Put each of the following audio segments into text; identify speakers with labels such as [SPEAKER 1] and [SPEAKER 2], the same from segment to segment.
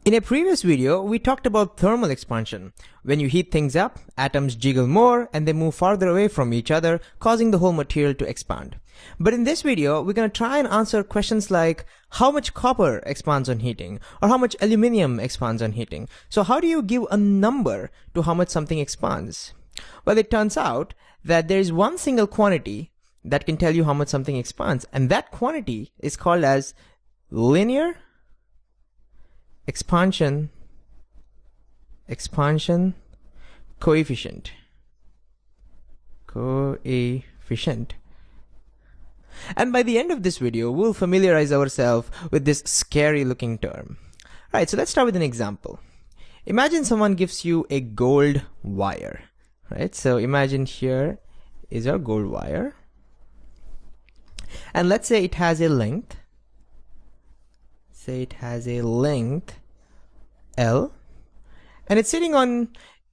[SPEAKER 1] In a previous video, we talked about thermal expansion. When you heat things up, atoms jiggle more and they move farther away from each other, causing the whole material to expand. But in this video, we're going to try and answer questions like how much copper expands on heating or how much aluminium expands on heating. So how do you give a number to how much something expands? Well, it turns out that there is one single quantity that can tell you how much something expands, and that quantity is called as linear expansion coefficient. And by the end of this video, we'll familiarize ourselves with this scary looking term. Alright, so let's start with an example. Imagine someone gives you a gold wire, right? So imagine here is our gold wire. And let's say it has a length. Say it has a length L, and it's sitting on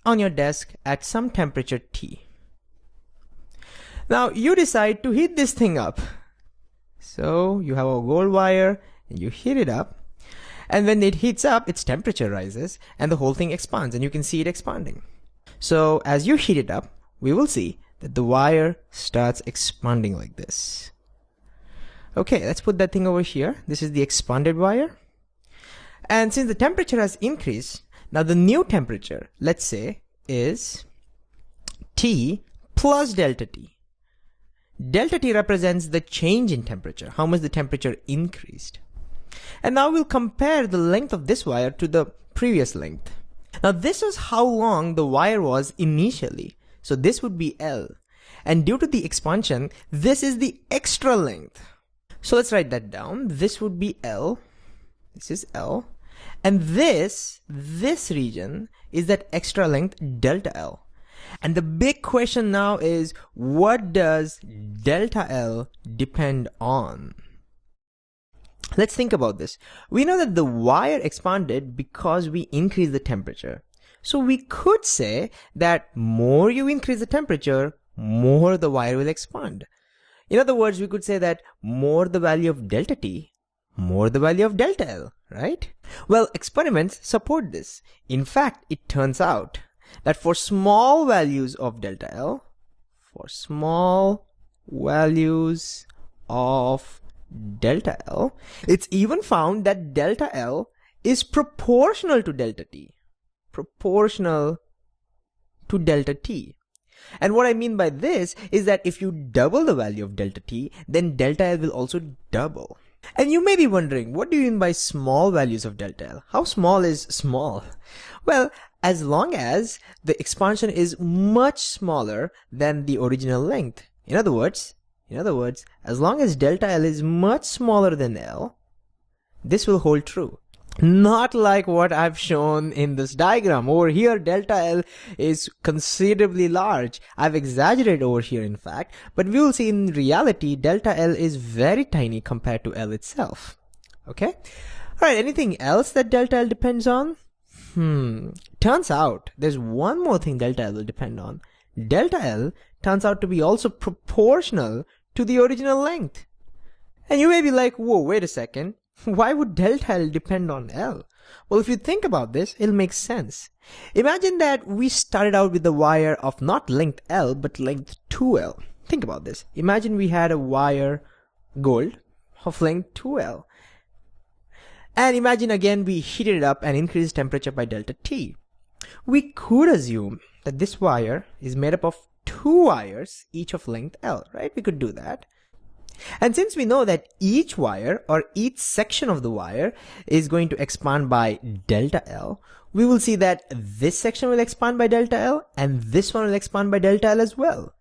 [SPEAKER 1] your desk at some temperature T. Now you decide to heat this thing up. So you have a gold wire and you heat it up, and when it heats up, its temperature rises and the whole thing expands, and you can see it expanding. So as you heat it up, we will see that the wire starts expanding like this. Okay, let's put that thing over here. This is the expanded wire. And since the temperature has increased, now the new temperature, let's say, is T plus delta T. Delta T represents the change in temperature, how much the temperature increased. And now we'll compare the length of this wire to the previous length. Now this is how long the wire was initially. So this would be L. And due to the expansion, this is the extra length. So let's write that down. This would be L. This is L. And this region is that extra length delta L. And the big question now is, what does delta L depend on? Let's think about this. We know that the wire expanded because we increased the temperature. So we could say that more you increase the temperature, more the wire will expand. In other words, we could say that more the value of delta T, more the value of delta L, right? Well, experiments support this. In fact, it turns out that for small values of delta L, it's even found that delta L is proportional to delta T. And what I mean by this is that if you double the value of delta T, then delta L will also double. And you may be wondering, what do you mean by small values of delta L? How small is small? Well, as long as the expansion is much smaller than the original length. In other words, as long as delta L is much smaller than L, this will hold true. Not like what I've shown in this diagram. Over here, delta L is considerably large. I've exaggerated over here, in fact, but we will see in reality, delta L is very tiny compared to L itself. Okay? Alright, anything else that delta L depends on? Turns out, there's one more thing delta L will depend on. Delta L turns out to be also proportional to the original length. And you may be like, whoa, wait a second. Why would delta L depend on L? Well, if you think about this, it'll make sense. Imagine that we started out with a wire of not length L, but length 2L. Think about this. Imagine we had a wire, gold, of length 2L. And imagine again we heated it up and increased temperature by delta T. We could assume that this wire is made up of two wires, each of length L, right? We could do that. And since we know that each wire or each section of the wire is going to expand by delta L, we will see that this section will expand by delta L and this one will expand by delta L as well.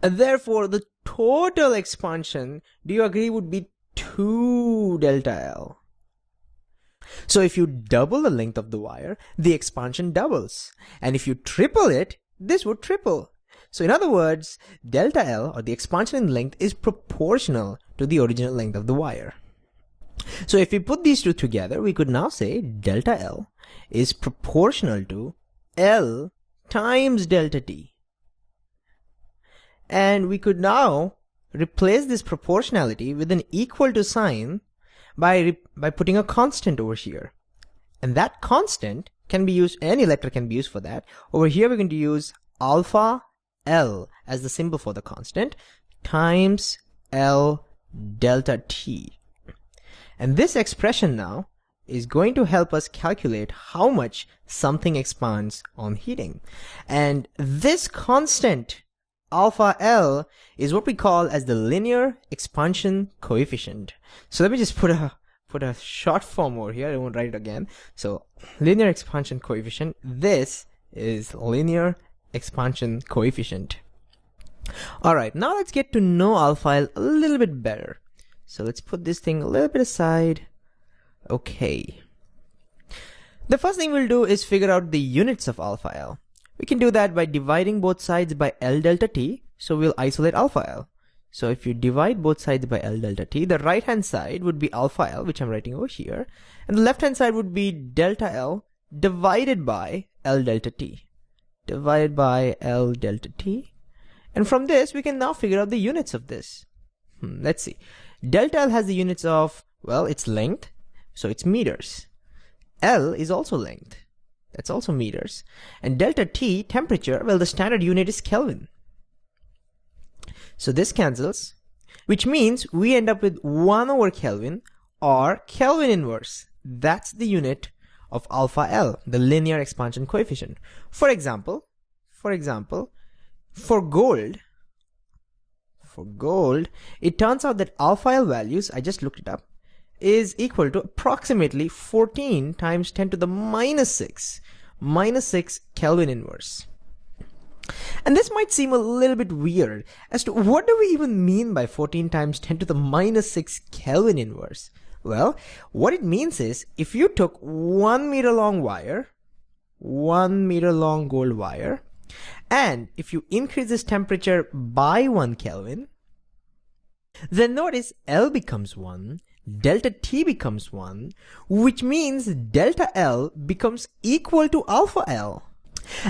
[SPEAKER 1] And therefore, the total expansion, do you agree, would be 2 delta L. So if you double the length of the wire, the expansion doubles. And if you triple it, this would triple. So in other words, delta L, or the expansion in length, is proportional to the original length of the wire. So if we put these two together, we could now say delta L is proportional to L times delta T. And we could now replace this proportionality with an equal to sign by putting a constant over here. And that constant can be used, any letter can be used for that. Over here we're going to use alpha L as the symbol for the constant times L delta T. And this expression now is going to help us calculate how much something expands on heating. And this constant alpha L is what we call as the linear expansion coefficient. So let me just put a short form over here. I won't write it again. So linear expansion coefficient. This is linear expansion coefficient. All right, now let's get to know alpha L a little bit better. So let's put this thing a little bit aside. Okay. The first thing we'll do is figure out the units of alpha L. We can do that by dividing both sides by L delta T. So we'll isolate alpha L. So if you divide both sides by L delta T, the right hand side would be alpha L, which I'm writing over here. And the left hand side would be delta L divided by L delta T. Divided by L delta T. And from this, we can now figure out the units of this. Let's see. Delta L has the units of, well, its length. So it's meters. L is also length. That's also meters. And delta T, temperature, well, the standard unit is Kelvin. So this cancels, which means we end up with 1 over Kelvin or Kelvin inverse. That's the unit of alpha L, the linear expansion coefficient. For example, for gold, it turns out that alpha L values, I just looked it up, is equal to approximately 14 times 10 to the minus 6 Kelvin inverse. And this might seem a little bit weird as to what do we even mean by 14 times 10 to the minus 6 Kelvin inverse? Well, what it means is if you took 1 meter long wire, 1 meter long gold wire, and if you increase this temperature by 1 Kelvin, then notice L becomes 1, delta T becomes 1, which means delta L becomes equal to alpha L.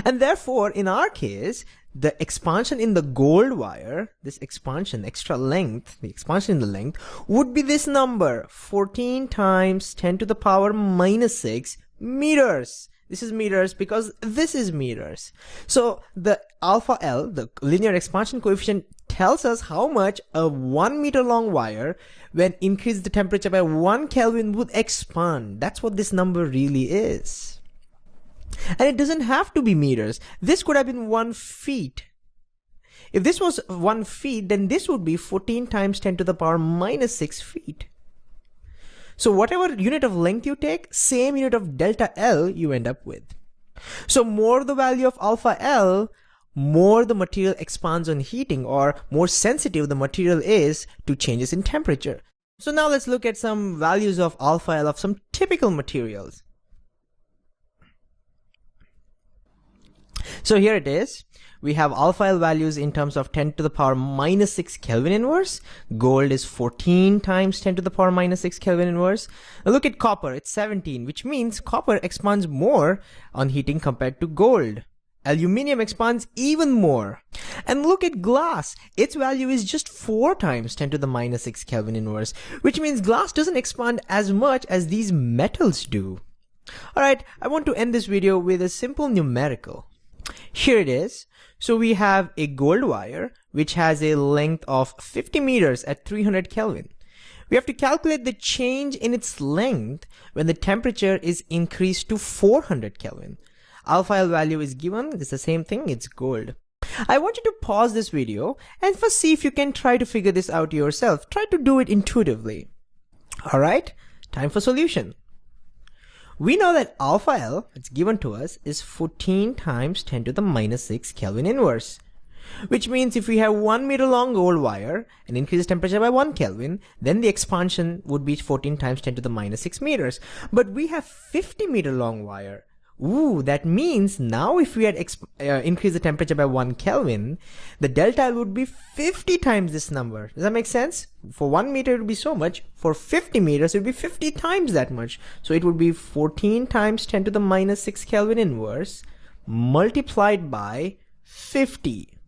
[SPEAKER 1] And therefore, in our case, the expansion in the gold wire, this expansion, extra length, the expansion in the length, would be this number, 14 times 10 to the power minus 6 meters. This is meters because this is meters. So the alpha L, the linear expansion coefficient, tells us how much a 1 meter long wire, when increased the temperature by 1 Kelvin, would expand. That's what this number really is. And it doesn't have to be meters. This could have been 1 feet. If this was 1 feet, then this would be 14 times 10 to the power minus 6 feet. So whatever unit of length you take, same unit of delta L you end up with. So more the value of alpha L, more the material expands on heating, or more sensitive the material is to changes in temperature. So now let's look at some values of alpha L of some typical materials. So here it is. We have alpha L values in terms of 10 to the power minus 6 Kelvin inverse. Gold is 14 times 10 to the power minus 6 Kelvin inverse. Now look at copper. It's 17, which means copper expands more on heating compared to gold. Aluminium expands even more. And look at glass. Its value is just 4 times 10 to the minus 6 Kelvin inverse, which means glass doesn't expand as much as these metals do. Alright, I want to end this video with a simple numerical. Here it is. So we have a gold wire which has a length of 50 meters at 300 Kelvin. We have to calculate the change in its length when the temperature is increased to 400 Kelvin. Alpha L value is given. It's the same thing. It's gold. I want you to pause this video and first see if you can try to figure this out yourself. Try to do it intuitively. Alright, time for solution. We know that alpha L, that's given to us, is 14 times 10 to the minus 6 Kelvin inverse. Which means if we have 1 meter long gold wire and increase the temperature by 1 Kelvin, then the expansion would be 14 times 10 to the minus 6 meters. But we have 50 meter long wire. Ooh, that means now if we had increased the temperature by 1 Kelvin, the delta L would be 50 times this number. Does that make sense? For 1 meter it would be so much. For 50 meters it would be 50 times that much. So it would be 14 times 10 to the minus 6 Kelvin inverse multiplied by 50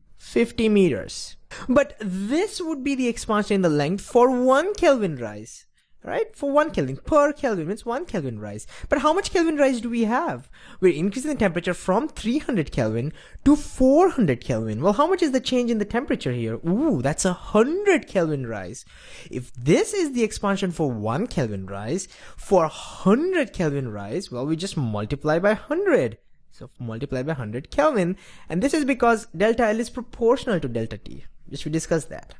[SPEAKER 1] meters. But this would be the expansion in the length for 1 Kelvin rise. right? For 1 Kelvin. Per Kelvin means 1 Kelvin rise. But how much Kelvin rise do we have? We're increasing the temperature from 300 Kelvin to 400 Kelvin. Well, how much is the change in the temperature here? Ooh, that's 100 Kelvin rise. If this is the expansion for 1 Kelvin rise, for 100 Kelvin rise, well, we just multiply by 100. So multiply by 100 Kelvin. And this is because delta L is proportional to delta T. Just we discussed that.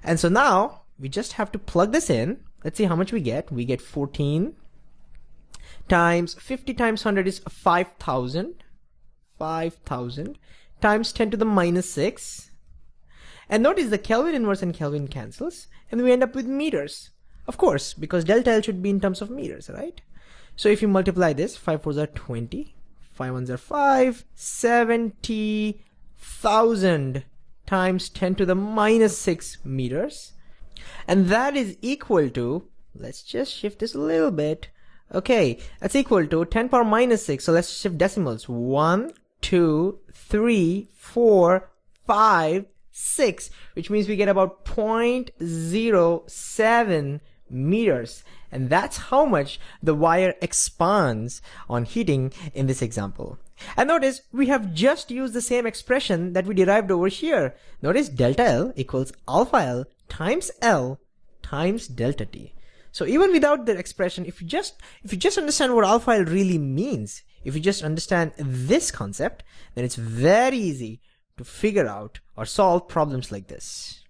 [SPEAKER 1] And so now we just have to plug this in. Let's see how much we get. We get 14 times 50 times 100 is 5,000. 5,000 times 10 to the minus 6. And notice the Kelvin inverse and Kelvin cancels. And we end up with meters. Of course, because delta L should be in terms of meters, right? So if you multiply this, 5 4s are 20. 5 1s are 5. 70,000 times 10 to the minus 6 meters. And that is equal to, let's just shift this a little bit. Okay, that's equal to 10 power minus 6. So let's shift decimals. 1, 2, 3, 4, 5, 6, which means we get about 0.07 meters. And that's how much the wire expands on heating in this example. And notice we have just used the same expression that we derived over here. Notice delta L equals alpha L times L times delta T. So even without the expression, if you just understand what alpha L really means, if you just understand this concept, then it's very easy to figure out or solve problems like this.